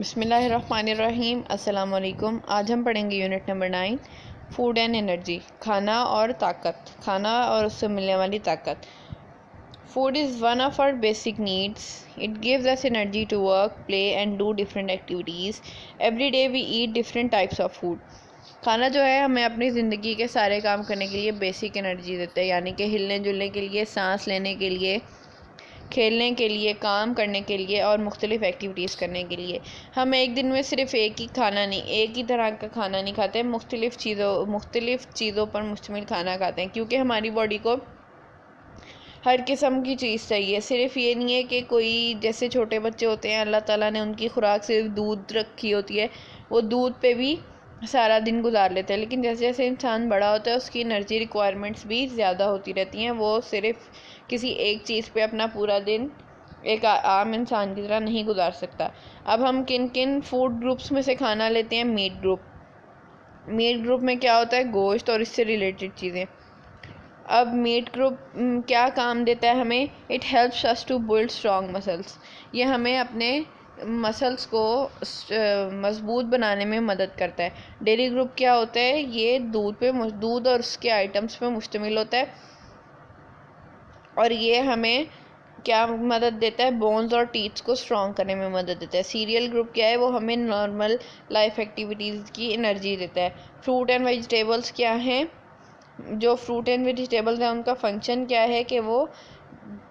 बिस्मिल्लाहिर्रहमानिर्रहीम। अस्सलाम वालेकुम। आज हम पढ़ेंगे unit number 9, food and energy. खाना और ताकत, खाना और उससे मिलने वाली ताकत। Food is one of our basic needs. It gives us energy to work, play and do different activities. Every day we eat different types of food. खाना जो है हमें अपनी ज़िंदगी के सारे काम करने के लिए बेसिक एनर्जी देता है, यानी कि हिलने जुलने के लिए, सांस लेने के लिए, खेलने के लिए, काम करने के लिए और मुख्तलिफ़ एक्टिविटीज़ करने के लिए। हम एक दिन में सिर्फ़ एक ही तरह का खाना नहीं खाते, मुख्तलिफ़ चीज़ों पर मुश्तमिल खाना खाते हैं, क्योंकि हमारी बॉडी को हर किस्म की चीज़ चाहिए। सिर्फ़ ये नहीं है कि कोई, जैसे छोटे बच्चे होते हैं, अल्लाह ताला ने उनकी खुराक सिर्फ दूध रखी होती है, वो दूध पे भी सारा दिन गुजार लेते हैं। लेकिन जैसे जैसे इंसान बड़ा होता है उसकी एनर्जी रिक्वायरमेंट्स भी ज़्यादा होती रहती हैं। वो सिर्फ किसी एक चीज़ पे अपना पूरा दिन एक आम इंसान की तरह नहीं गुजार सकता। अब हम किन किन फूड ग्रुप्स में से खाना लेते हैं? मीट ग्रुप में क्या होता है? गोश्त और इससे रिलेटेड चीज़ें। अब मीट ग्रुप क्या काम देता है हमें? It helps us to build strong muscles. ये हमें अपने मसल्स को मजबूत बनाने में मदद करता है। डेयरी ग्रुप क्या होता है? ये दूध और उसके आइटम्स पे मुश्तमिल होता है, और ये हमें क्या मदद देता है? बोन्स और टीथ्स को स्ट्रॉन्ग करने में मदद देता है। सीरियल ग्रुप क्या है? वो हमें नॉर्मल लाइफ एक्टिविटीज़ की एनर्जी देता है। फ्रूट एंड वेजिटेबल्स क्या हैं? जो फ्रूट एंड वेजिटेबल्स हैं उनका फंक्शन क्या है कि वो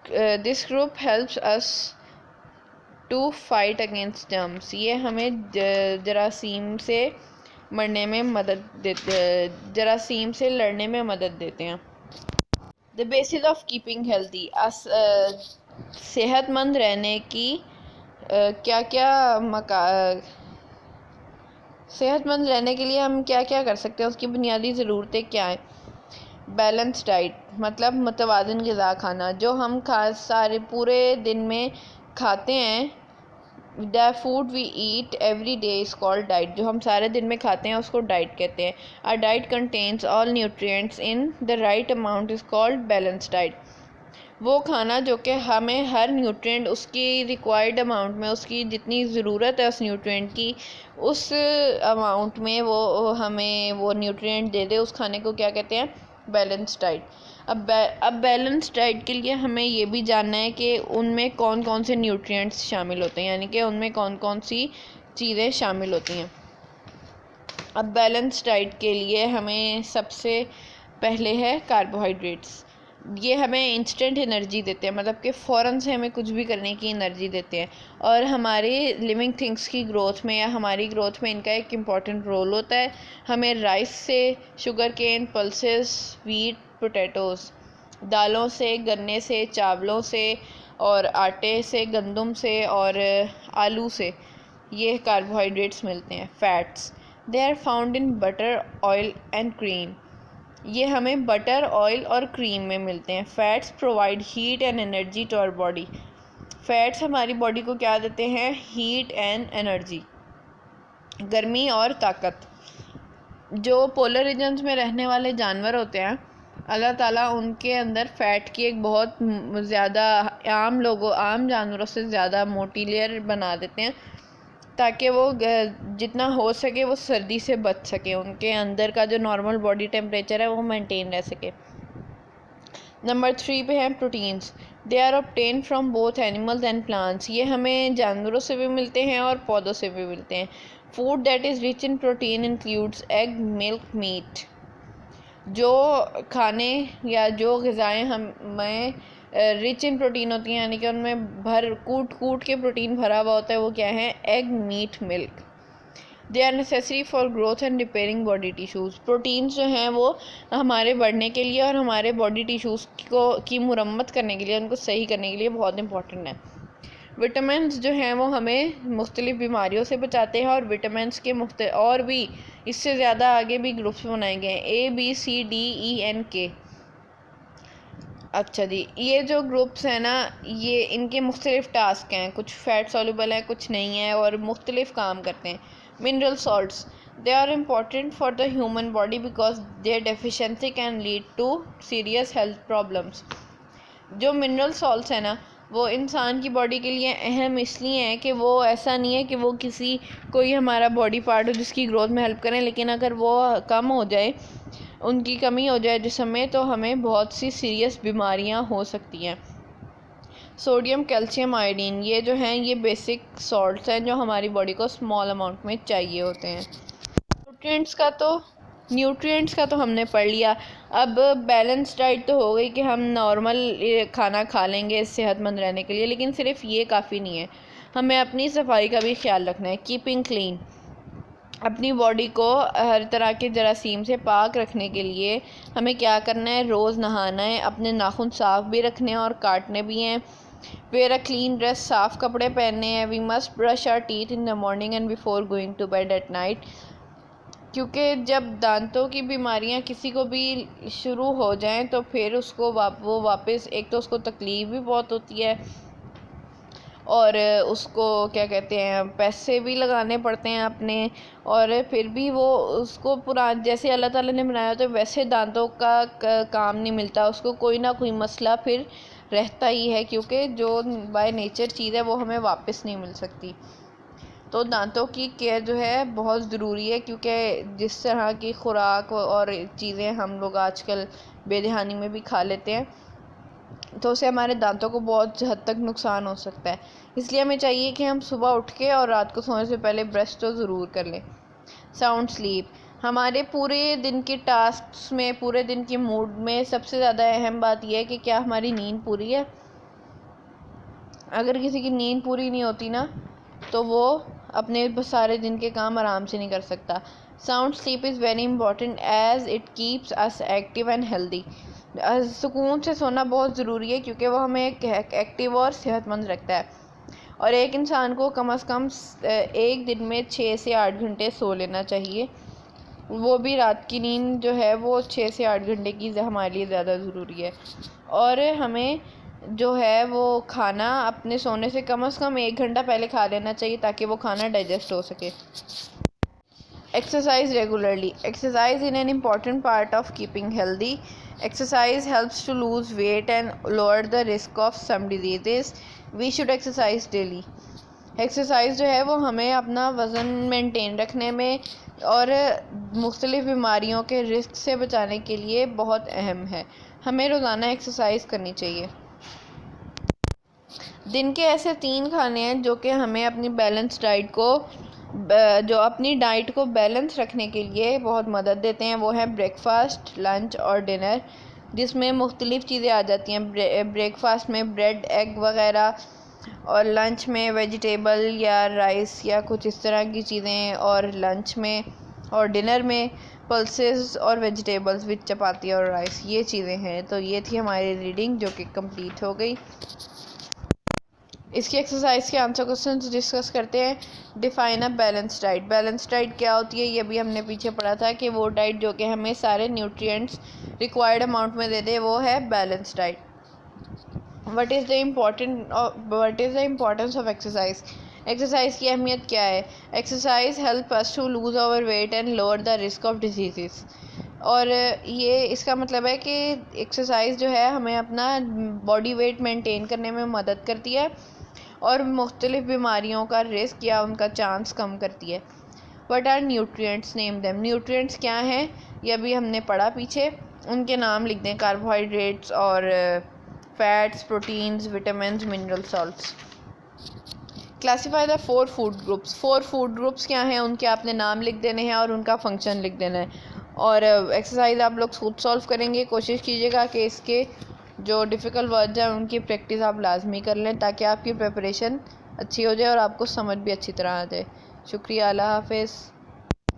this group helps us to fight against germs. ये हमें जरासीम से लड़ने में मदद देते हैं। The basis of keeping healthy, सेहतमंद रहने की क्या क्या सेहतमंद रहने के लिए हम क्या क्या कर सकते हैं, उसकी बुनियादी ज़रूरतें क्या हैं? बैलेंस डाइट मतलब मुतवाज़िन ग़िज़ा खाना, जो हम सारे पूरे दिन में खाते हैं। The food we eat every day is called diet. जो हम सारे दिन में खाते हैं उसको डाइट कहते हैं। A diet contains all nutrients in the right amount is called balance diet. वो खाना जो कि हमें हर न्यूट्रिएंट उसकी रिक्वायर्ड अमाउंट में, उसकी जितनी ज़रूरत है उस न्यूट्रिएंट की, उस अमाउंट में वो हमें वो न्यूट्रिएंट दे दे, उस खाने को क्या कहते हैं? Balance diet. अब बैलेंस डाइट के लिए हमें ये भी जानना है कि उनमें कौन कौन से न्यूट्रिएंट्स शामिल होते हैं, यानी कि उनमें कौन कौन सी चीज़ें शामिल होती हैं। अब बैलेंस डाइट के लिए हमें सबसे पहले है कार्बोहाइड्रेट्स। ये हमें इंस्टेंट एनर्जी देते हैं, मतलब कि फ़ौरन से हमें कुछ भी करने की एनर्जी देते हैं, और हमारे लिविंग थिंग्स की ग्रोथ में या हमारी ग्रोथ में इनका एक इम्पॉर्टेंट रोल होता है। हमें राइस से, sugar cane, pulses, wheat, potatoes, दालों से, गन्ने से, चावलों से, और आटे से, गंदम से और आलू से ये कार्बोहाइड्रेट्स मिलते हैं। Fats, they are found in butter, oil and cream. ये हमें बटर, ऑयल और क्रीम में मिलते हैं। Fats provide heat and energy to our body. Fats हमारी बॉडी को क्या देते हैं? हीट एंड एनर्जी, गर्मी और ताकत। जो पोलर रीजन्स में रहने वाले जानवर होते हैं, अल्लाह ताला उनके अंदर फ़ैट की एक बहुत ज़्यादा आम जानवरों से ज़्यादा मोटी लेयर बना देते हैं, ताकि वो जितना हो सके वो सर्दी से बच सके, उनके अंदर का जो नॉर्मल बॉडी टेम्परेचर है वो मेंटेन रह सके। नंबर 3 पे हैं proteins. They are obtain from both animals and plants. ये हमें जानवरों से भी मिलते हैं और पौधों से भी मिलते हैं। Food that is rich in protein includes egg, milk, meat. जो खाने या जो ग़िज़ाएँ हमें रिच इन प्रोटीन होती हैं, यानी कि उनमें कूट के प्रोटीन भरा हुआ होता है, वो क्या है? Egg, meat, milk. They are necessary for growth and repairing body tissues. Proteins जो हैं वो हमारे बढ़ने के लिए और हमारे बॉडी टिश्यूज़ की मुरम्मत करने के लिए, उनको सही करने के लिए बहुत इंपॉर्टेंट है। विटामिन्स जो हैं वो हमें मुख्तलिफ़ बीमारियों से बचाते हैं, और विटामिन्स के और भी इससे ज़्यादा आगे भी ग्रुप्स बनाए गए हैं, ABCDENK। अच्छा जी, ये जो ग्रुप्स हैं ना, ये इनके मुख्तलिफ़ टास्क हैं, कुछ फ़ैट सॉल्युबल हैं, कुछ नहीं है, और मुख्तलिफ़ काम करते हैं। Mineral salts, they are important for the human body because their deficiency can lead to serious health problems. जो मिनरल सॉल्ट्स हैं ना, वो इंसान की बॉडी के लिए अहम इसलिए है कि वो ऐसा नहीं है कि वो कोई हमारा बॉडी पार्ट हो जिसकी ग्रोथ में हेल्प करें, लेकिन अगर वो कम हो जाए, उनकी कमी हो जाए जिस्म में, तो हमें बहुत सी सीरियस बीमारियां हो सकती हैं। सोडियम, कैल्शियम, आयोडीन, ये जो हैं ये बेसिक सॉल्ट्स हैं जो हमारी बॉडी को स्मॉल अमाउंट में चाहिए होते हैं। न्यूट्रिएंट्स का तो हमने पढ़ लिया। अब बैलेंस डाइट तो हो गई कि हम नॉर्मल खाना खा लेंगे सेहतमंद रहने के लिए, लेकिन सिर्फ ये काफ़ी नहीं है, हमें अपनी सफाई का भी ख्याल रखना है। कीपिंग क्लीन, अपनी बॉडी को हर तरह के जरासीम से पाक रखने के लिए हमें क्या करना है, रोज़ नहाना है, अपने नाखून साफ़ भी रखने हैं और काटने भी हैं। वेयर अ क्लीन ड्रेस, साफ़ कपड़े पहनने हैं। We must brush our teeth in the morning and before going to bed at night, क्योंकि जब दांतों की बीमारियां किसी को भी शुरू हो जाएं तो फिर उसको वो वापस, एक तो उसको तकलीफ़ भी बहुत होती है और उसको क्या कहते हैं, पैसे भी लगाने पड़ते हैं अपने, और फिर भी वो उसको जैसे अल्लाह ताला ने बनाया तो वैसे दांतों का काम नहीं मिलता, उसको कोई ना कोई मसला फिर रहता ही है, क्योंकि जो बाय नेचर चीज़ है वो हमें वापस नहीं मिल सकती। तो दांतों की केयर जो है बहुत ज़रूरी है, क्योंकि जिस तरह की खुराक और चीज़ें हम लोग आजकल बेदहानी में भी खा लेते हैं, तो उससे हमारे दांतों को बहुत हद तक नुकसान हो सकता है। इसलिए हमें चाहिए कि हम सुबह उठ के और रात को सोने से पहले ब्रश तो ज़रूर कर लें। साउंड स्लीप, हमारे पूरे दिन के टास्क में, पूरे दिन के मूड में सबसे ज़्यादा अहम बात यह है कि क्या हमारी नींद पूरी है। अगर किसी की नींद पूरी नहीं होती ना, तो वो अपने सारे दिन के काम आराम से नहीं कर सकता। Sound sleep is very important as it keeps us active and healthy. सुकून से सोना बहुत ज़रूरी है, क्योंकि वो हमें एक्टिव और सेहतमंद रखता है। और एक इंसान को कम से कम एक दिन में 6 से 8 घंटे सो लेना चाहिए। वो भी रात की नींद जो है वो 6 से 8 घंटे की हमारे लिए ज़्यादा ज़रूरी है। और हमें जो है वो खाना अपने सोने से कम 1 घंटा पहले खा लेना चाहिए, ताकि वो खाना डाइजेस्ट हो सके। Exercise regularly. Exercise is an important part of keeping healthy. Exercise helps to lose weight and lower the risk of some diseases. We should exercise daily. Exercise जो है वो हमें अपना वज़न मेंटेन रखने में और मुख्तलिफ़ बीमारियों के रिस्क से बचाने के लिए बहुत अहम है। हमें रोज़ाना एक्सरसाइज करनी चाहिए। दिन के ऐसे 3 खाने हैं जो कि हमें अपनी अपनी डाइट को बैलेंस रखने के लिए बहुत मदद देते हैं। वो है ब्रेकफास्ट, लंच और डिनर, जिसमें मुख्तलिफ़ चीज़ें आ जाती हैं। ब्रेकफास्ट में ब्रेड, एग वगैरह, और लंच में वेजिटेबल या राइस या कुछ इस तरह की चीज़ें, और लंच में और डिनर में पल्सेस और वेजिटेबल्स विद चपाती और राइस, ये चीज़ें हैं। तो ये थी हमारी रीडिंग जो कि कंप्लीट हो गई। इसकी एक्सरसाइज के आंसर क्वेश्चन डिस्कस करते हैं। Define a balance diet. Balance diet क्या होती है, ये भी हमने पीछे पढ़ा था कि वो डाइट जो कि हमें सारे न्यूट्रिएंट्स रिक्वायर्ड अमाउंट में दे दे, वो है balance diet. What is the importance of exercise. Exercise की अहमियत क्या है। Exercise help us to lose our weight and lower the risk of disease. और ये इसका मतलब है कि एक्सरसाइज जो है हमें अपना बॉडी वेट मेंटेन करने में मदद करती है और मुख्तलिफ़ बीमारियों का रिस्क या उनका चांस कम करती है। What are nutrients, name them. Nutrients क्या हैं, ये अभी हमने पढ़ा पीछे, उनके नाम लिख दें। कार्बोहाइड्रेट्स और fats, proteins, vitamins, mineral salts. Classify the 4 food groups. 4 food groups क्या हैं, उनके आपने नाम लिख देने हैं और उनका फंक्शन लिख देना है। और एक्सरसाइज आप लोग खुद सॉल्व करेंगे। कोशिश कीजिएगा कि इसके जो डिफ़िकल्ट वर्ड्स हैं उनकी प्रैक्टिस आप लाजमी कर लें, ताकि आपकी प्रिपरेशन अच्छी हो जाए और आपको समझ भी अच्छी तरह आ जाए। शुक्रिया, अल्लाह हाफ़िज़।